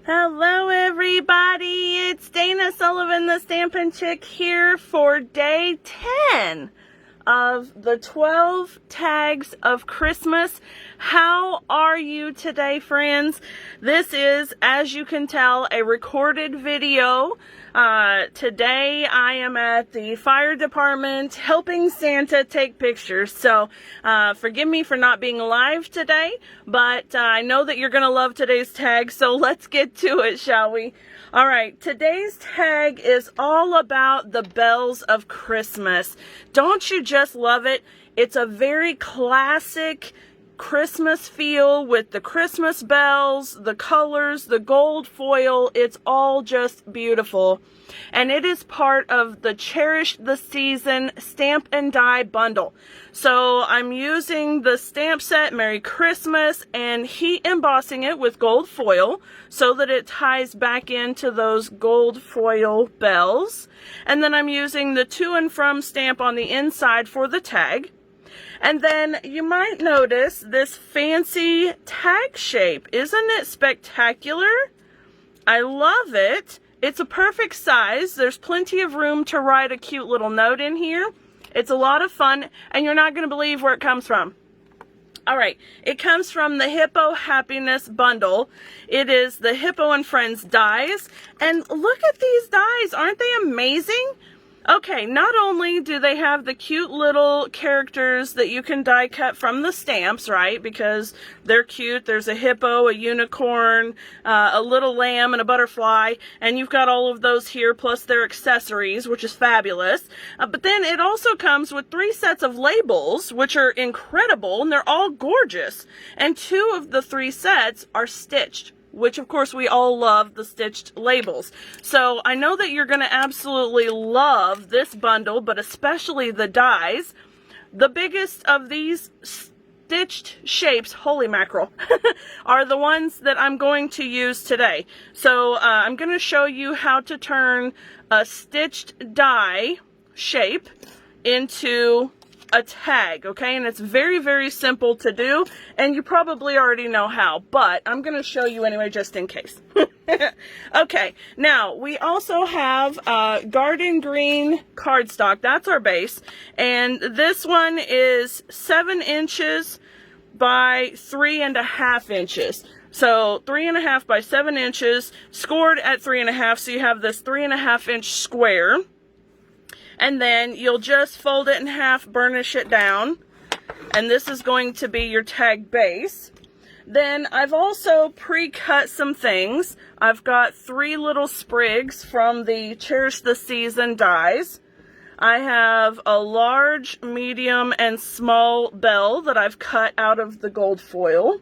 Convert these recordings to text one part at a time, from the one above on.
Hello everybody, it's Dana Sullivan, the Stampin' Chick here for day 10 of the 12 tags of Christmas. How are you today, friends? This is, as you can tell, a recorded video. Today I am at the fire department helping Santa take pictures, so forgive me for not being live today, but I know that you're going to love today's tag, so let's get to it, shall we? Alright, today's tag is all about the bells of Christmas. Don't you just love it? It's a very classic Christmas feel with the Christmas bells, the colors, the gold foil. It's all just beautiful. And it is part of the Cherish the Season Stamp and Die bundle. So I'm using the stamp set Merry Christmas and heat embossing it with gold foil so that it ties back into those gold foil bells. And then I'm using the to and from stamp on the inside for the tag. And then you might notice this fancy tag shape. Isn't it spectacular? I love it. It's a perfect size. There's plenty of room to write a cute little note in here. It's a lot of fun, and you're not going to believe where it comes from. Alright, it comes from the Hippo Happiness Bundle. It is the Hippo and Friends dies. And look at these dies. Aren't they amazing? Okay, not only do they have the cute little characters that you can die cut from the stamps, right, because they're cute. There's a hippo, a unicorn, a little lamb, and a butterfly, and you've got all of those here, plus their accessories, which is fabulous. But then it also comes with 3 sets of labels, which are incredible, and they're all gorgeous. And 2 of the 3 sets are stitched, which of course we all love the stitched labels. So I know that you're going to absolutely love this bundle, but especially the dies. The biggest of these stitched shapes, holy mackerel, are the ones that I'm going to use today. So I'm going to show you how to turn a stitched die shape into a tag, okay? And it's very, very simple to do, and you probably already know how, but I'm going to show you anyway just in case. Okay, now we also have garden green cardstock. That's our base, and this one is 7 inches by 3.5 inches. So 3.5 by 7 inches, scored at 3.5, so you have this 3.5 inch square. And then you'll just fold it in half, burnish it down, and this is going to be your tag base. Then I've also pre-cut some things. I've got 3 little sprigs from the Cherish the Season dies. I have a large, medium, and small bell that I've cut out of the gold foil.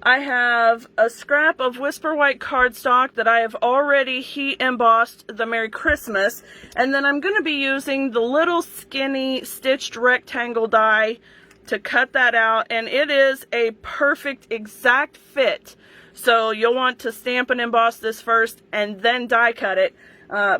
I have a scrap of Whisper White cardstock that I have already heat embossed the Merry Christmas, and then I'm going to be using the little skinny stitched rectangle die to cut that out, and it is a perfect exact fit. So you'll want to stamp and emboss this first and then die cut it,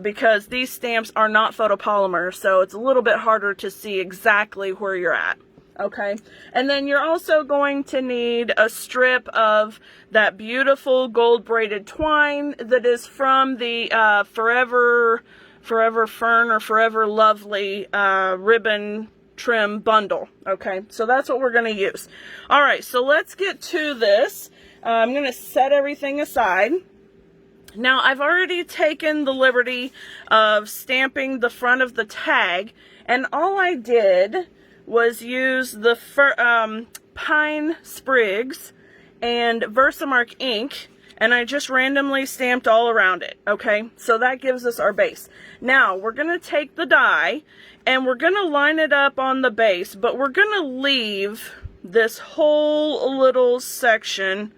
because these stamps are not photopolymer, so it's a little bit harder to see exactly where you're at. Okay, and then you're also going to need a strip of that beautiful gold braided twine that is from the Forever Fern or Forever Lovely ribbon trim bundle. Okay, so that's what we're going to use. All right, so let's get to this. I'm going to set everything aside. Now, I've already taken the liberty of stamping the front of the tag, and all I did was use the pine sprigs and Versamark ink, and I just randomly stamped all around it, okay? So that gives us our base. Now, we're going to take the die, and we're going to line it up on the base, but we're going to leave this whole little section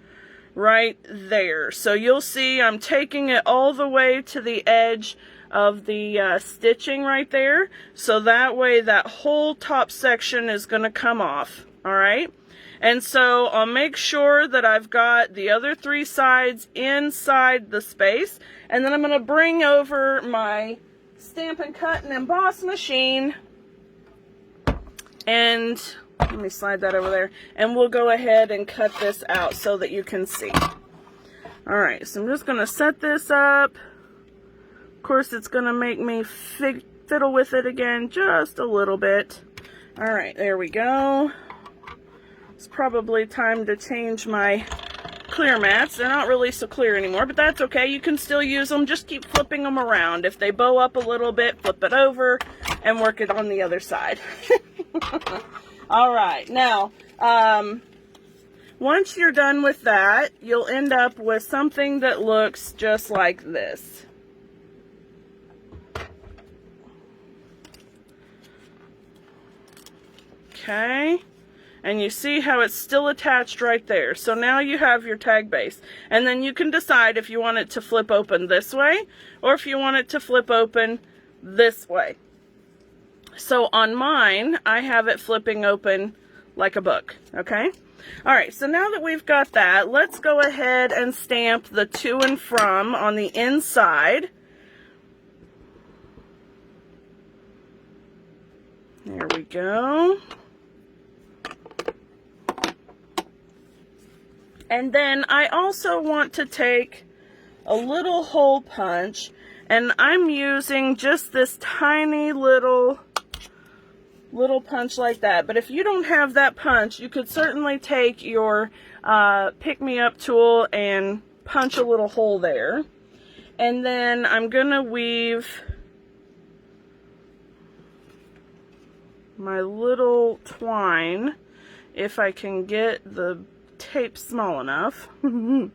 right there. So you'll see I'm taking it all the way to the edge of the stitching right there, so that way that whole top section is going to come off. Alright, and so I'll make sure that I've got the other 3 sides inside the space, and then I'm going to bring over my Stampin' Cut and Emboss machine, and let me slide that over there, and we'll go ahead and cut this out so that you can see. Alright, so I'm just going to set this up. Of course, it's going to make me fiddle with it again just a little bit. Alright, there we go. It's probably time to change my clear mats. They're not really so clear anymore, but that's okay. You can still use them. Just keep flipping them around. If they bow up a little bit, flip it over and work it on the other side. Alright, now, once you're done with that, you'll end up with something that looks just like this. Okay, and you see how it's still attached right there. So now you have your tag base, and then you can decide if you want it to flip open this way or if you want it to flip open this way. So on mine, I have it flipping open like a book. Okay, all right, so now that we've got that, let's go ahead and stamp the to and from on the inside. There we go. And then I also want to take a little hole punch, and I'm using just this tiny little punch like that. But if you don't have that punch, you could certainly take your pick-me-up tool and punch a little hole there. And then I'm gonna weave my little twine, if I can get the tape small enough. Here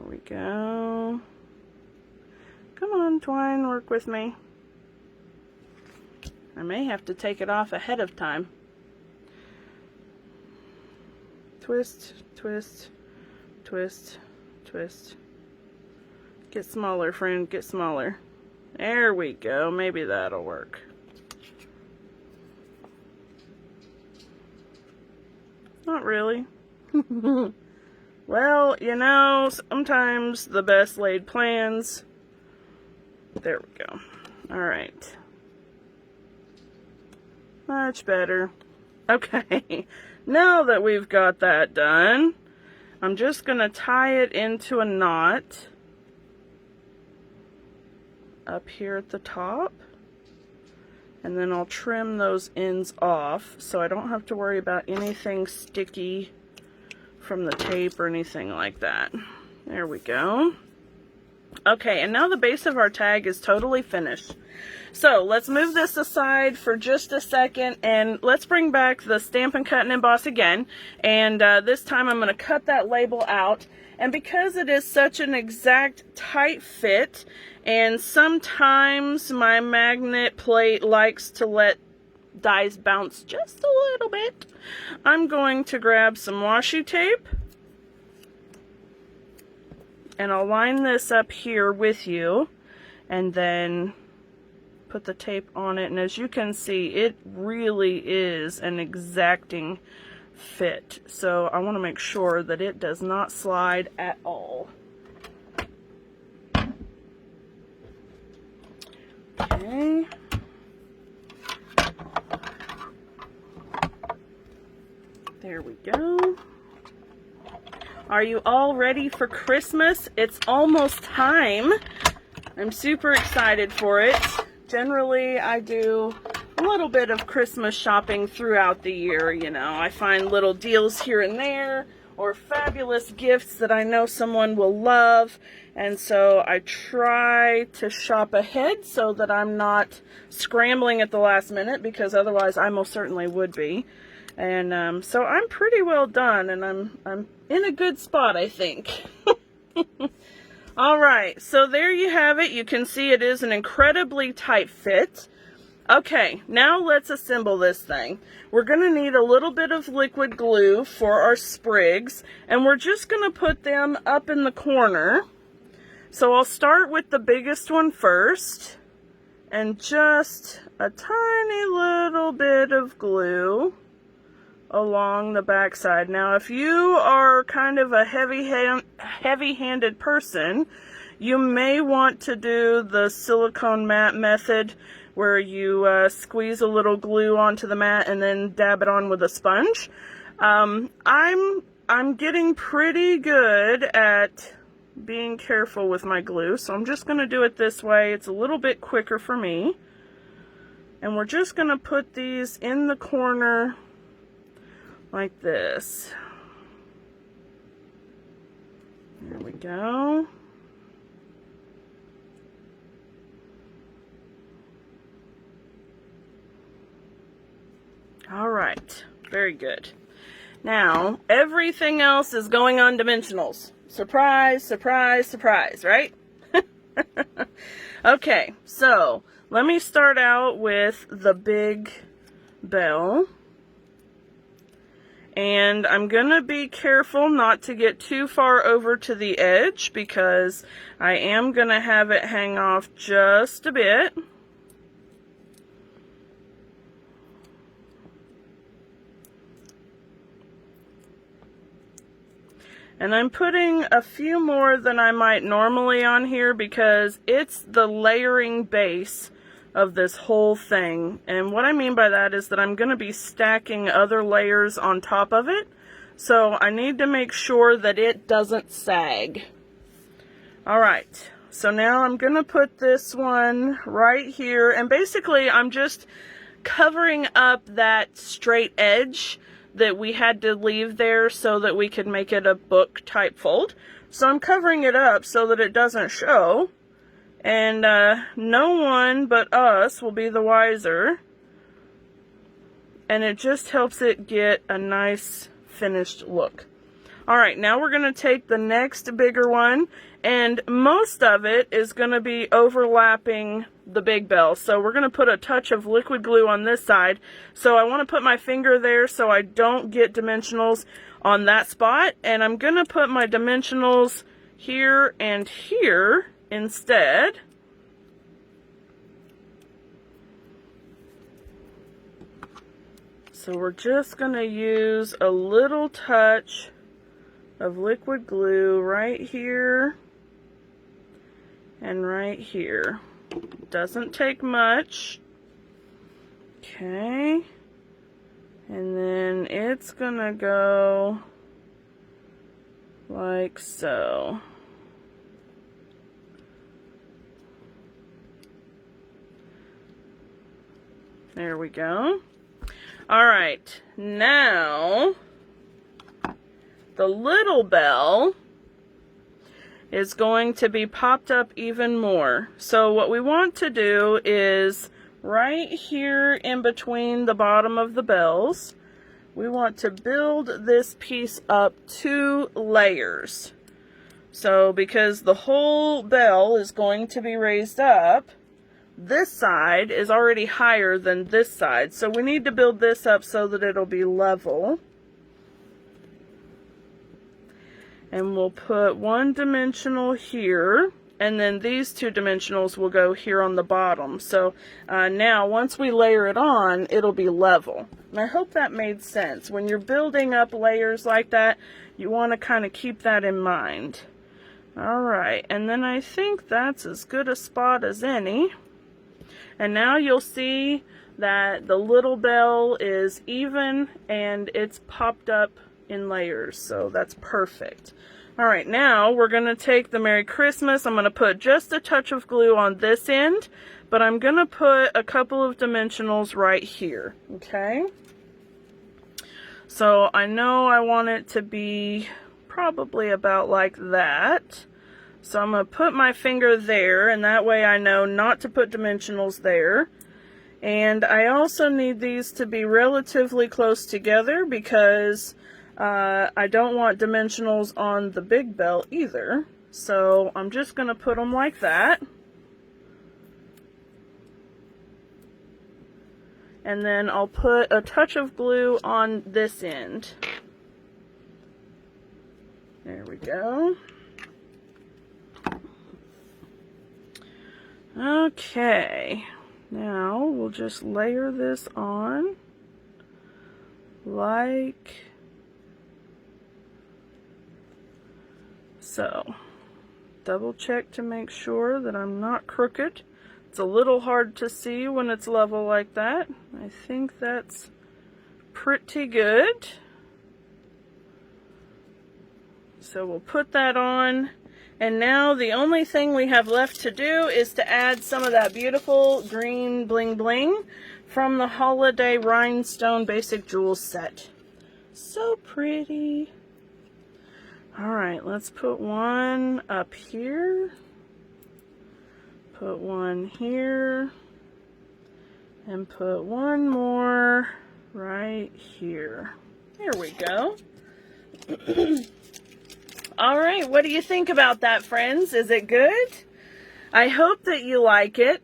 we go. Come on, twine, work with me. I may have to take it off ahead of time. Twist, twist, twist, twist. Get smaller, friend, get smaller. There we go. Maybe that'll work. Not really. Well, you know, sometimes the best laid plans. There we go. Alright. Much better. Okay, now that we've got that done, I'm just going to tie it into a knot up here at the top. And then I'll trim those ends off so I don't have to worry about anything sticky from the tape or anything like that. There we go. Okay, and now the base of our tag is totally finished. So let's move this aside for just a second, and let's bring back the Stampin' Cut and Emboss again. And this time I'm going to cut that label out. And because it is such an exact tight fit, and sometimes my magnet plate likes to let dies bounce just a little bit, I'm going to grab some washi tape, and I'll line this up here with you, and then put the tape on it. And as you can see, it really is an exacting fit. So I want to make sure that it does not slide at all. Okay. There we go. Are you all ready for Christmas? It's almost time. I'm super excited for it. Generally, I do a little bit of Christmas shopping throughout the year, you know. I find little deals here and there, or fabulous gifts that I know someone will love, and so I try to shop ahead so that I'm not scrambling at the last minute, because otherwise I most certainly would be. And so I'm pretty well done, and I'm in a good spot, I think. All right, so there you have it. You can see it is an incredibly tight fit. Okay, now let's assemble this thing. We're going to need a little bit of liquid glue for our sprigs, and we're just going to put them up in the corner. So I'll start with the biggest one first, and just a tiny little bit of glue along the back side. Now, if you are kind of a heavy-handed person, you may want to do the silicone mat method, where you squeeze a little glue onto the mat and then dab it on with a sponge. I'm I'm getting pretty good at being careful with my glue, so I'm just going to do it this way. It's a little bit quicker for me. And we're just going to put these in the corner like this. There we go. All right, very good. Now, everything else is going on dimensionals. Surprise, surprise, surprise, right? Okay, so let me start out with the big bell. And I'm going to be careful not to get too far over to the edge because I am going to have it hang off just a bit. And I'm putting a few more than I might normally on here because it's the layering base of this whole thing. And what I mean by that is that I'm going to be stacking other layers on top of it. So I need to make sure that it doesn't sag. Alright, so now I'm going to put this one right here. And basically I'm just covering up that straight edge that we had to leave there so that we could make it a book type fold. So I'm covering it up so that it doesn't show. And no one but us will be the wiser. And it just helps it get a nice finished look. Alright, now we're going to take the next bigger one. And most of it is going to be overlapping the big bell. So we're going to put a touch of liquid glue on this side. So I want to put my finger there so I don't get dimensionals on that spot. And I'm going to put my dimensionals here and here instead. So we're just going to use a little touch of liquid glue right here and right here. Doesn't take much. Okay. And then it's gonna go like so. There we go. Alright, now the little bell is going to be popped up even more. So what we want to do is right here in between the bottom of the bells, we want to build this piece up 2 layers. So because the whole bell is going to be raised up, this side is already higher than this side. So we need to build this up so that it'll be level. And we'll put 1 dimensional here, and then these 2 dimensionals will go here on the bottom. So now once we layer it on, it'll be level. And I hope that made sense. When you're building up layers like that, you want to kind of keep that in mind. Alright, and then I think that's as good a spot as any. And now you'll see that the little bell is even and it's popped up in layers, so that's perfect. Alright, now we're going to take the Merry Christmas. I'm going to put just a touch of glue on this end, but I'm going to put a couple of dimensionals right here, okay? So I know I want it to be probably about like that. So I'm going to put my finger there, and that way I know not to put dimensionals there. And I also need these to be relatively close together because I don't want dimensionals on the big bell either. So I'm just going to put them like that. And then I'll put a touch of glue on this end. There we go. Okay, now we'll just layer this on like so. Double check to make sure that I'm not crooked. It's a little hard to see when it's level like that. I think that's pretty good. So we'll put that on. And now the only thing we have left to do is to add some of that beautiful green bling bling from the Holiday Rhinestone Basic Jewels set. So pretty. Alright, let's put one up here. Put one here. And put one more right here. There we go. All right, what do you think about that, friends? Is it good? I hope that you like it.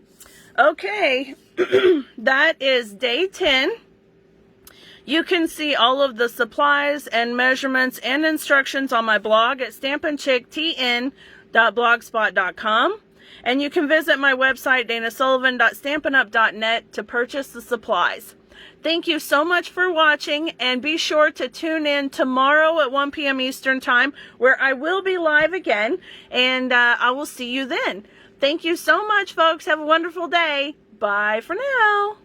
Okay, that is day 10. You can see all of the supplies and measurements and instructions on my blog at stampinchicktn.blogspot.com. And you can visit my website, danasullivan.stampinup.net, to purchase the supplies. Thank you so much for watching, and be sure to tune in tomorrow at 1 p.m. Eastern Time, where I will be live again, and I will see you then. Thank you so much, folks. Have a wonderful day. Bye for now.